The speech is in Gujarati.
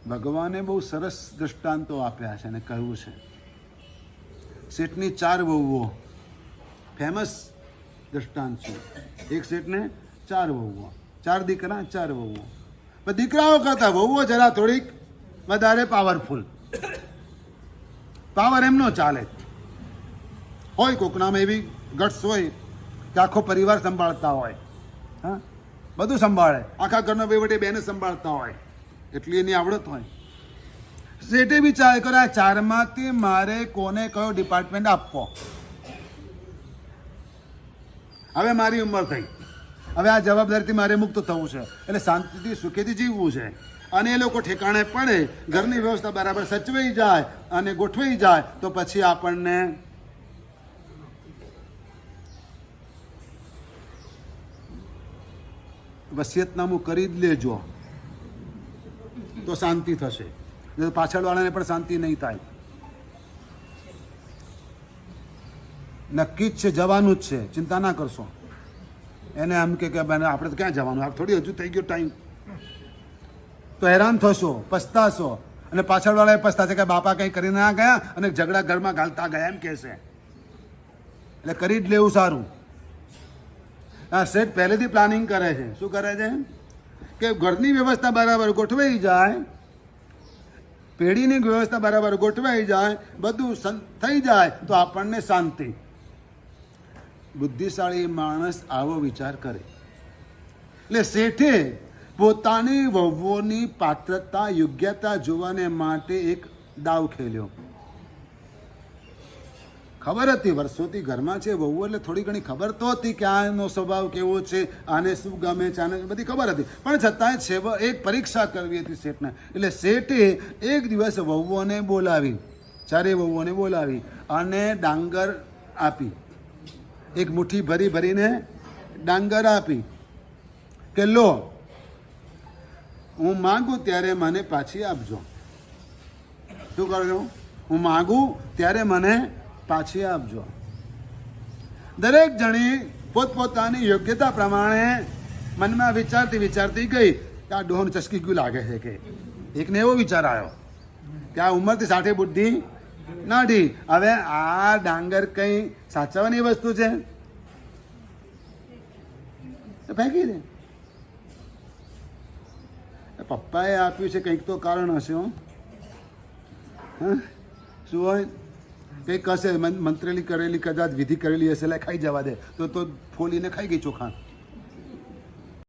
ભગવાને બહુ સરસ દૃષ્ટાંતો આપ્યા છે અને કહ્યું છે. શેઠની 4 વહુઓ ફેમસ દૃષ્ટાંત છે. એક શેઠને 4 વહુઓ, 4 દીકરા 4 વહુઓ. પણ દીકરાઓ કરતા વહુઓ જરા થોડીક વધારે પાવરફુલ. પાવર એમનો ચાલે હોય, કોકનામાં એવી ગટ્સ હોય કે આખો પરિવાર સંભાળતા હોય, હા, બધું સંભાળે, આખા ઘરનો વહીવટી બેને સંભાળતા હોય, એટલી એની આવડત હોય. શેઠે વિચાર કર્યો આ 4માંથી મારે કોને કયો ડિપાર્ટમેન્ટ આપવો. હવે મારી ઉંમર થઈ, હવે આ જવાબદારીથી મારે મુક્ત થવું છે, એટલે શાંતિથી સુખેથી જીવવું છે. અને એ લોકો ઠેકાણે પડે, ઘરની વ્યવસ્થા બરાબર સચવાઈ જાય અને ગોઠવાઈ જાય તો પછી આપણને વસિયતનામું કરી જ લેજો તો શાંતિ થશે. પાછળવાળાને પણ શાંતિ નહીં થાય. નક્કી જ છે, જવાનું જ છે, ચિંતા ના કરશો. એને એમ કે આપણે તો ક્યાં જવાનું, આ થોડી હજુ થઈ ગયો ટાઈમ, તો હેરાન થશો, પસ્તાશો. અને પાછળવાળા એ પસ્તાશે કે બાપા કંઈ કરી ના ગયા અને ઝઘડા ઘરમાં ઘાલતા ગયા એમ કહેશે. એટલે કરી જ લેવું સારું. હા, શેઠ પહેલેથી પ્લાનિંગ કરે છે. શું કરે છે કે ઘરની વ્યવસ્થા બરાબર ગોઠવાઈ જાય, પેઢીની વ્યવસ્થા બરાબર ગોઠવાઈ જાય, બધું થઈ જાય તો આપણને શાંતિ. બુદ્ધિશાળી માણસ આવો વિચાર કરે. એટલે શેઠે પોતાની વહુઓની પાત્રતા યોગ્યતા જોવાને માટે એક દાવ ખેલ્યો. ખબર હતી વર્ષોથી ઘરમાં છે વહુ એટલે થોડી ઘણી ખબર તો હતી કે આનો સ્વભાવ કેવો છે, આને શું ગમે છે, આને બધી ખબર હતી. પણ છતાંય એક પરીક્ષા કરવી હતી શેઠને. એટલે શેઠે એક દિવસ વહુઓને બોલાવી, 4 વહુઓને બોલાવી અને ડાંગર આપી. એક મુઠ્ઠી ભરીને ડાંગર આપી કે લો, હું માગું ત્યારે મને પાછી આપજો. શું કરજો? હું માગું ત્યારે મને પાછી આપજો. દરેક જણી પોતપોતાની યોગ્યતા પ્રમાણે મનમાં વિચારતી ગઈ કે આ ડોહન ચસકી ગયું લાગે છે. કે એકને એવો વિચાર આવ્યો કે આ ઉંમરથી સાથે બુદ્ધિ નાઢી, હવે આ ડાંગર કઈ સાચવવાની વસ્તુ છે, ફેંકી દે. પપ્પાએ આપ્યું છે, કંઈક તો કારણ હશે. શું હોય? કંઈક હશે, મંત્રેલી કરેલી, કદાચ વિધિ કરેલી હશે, એટલે ખાઈ જવા દે. તો ફોલીને ખાઈ ગઈ ચોખા.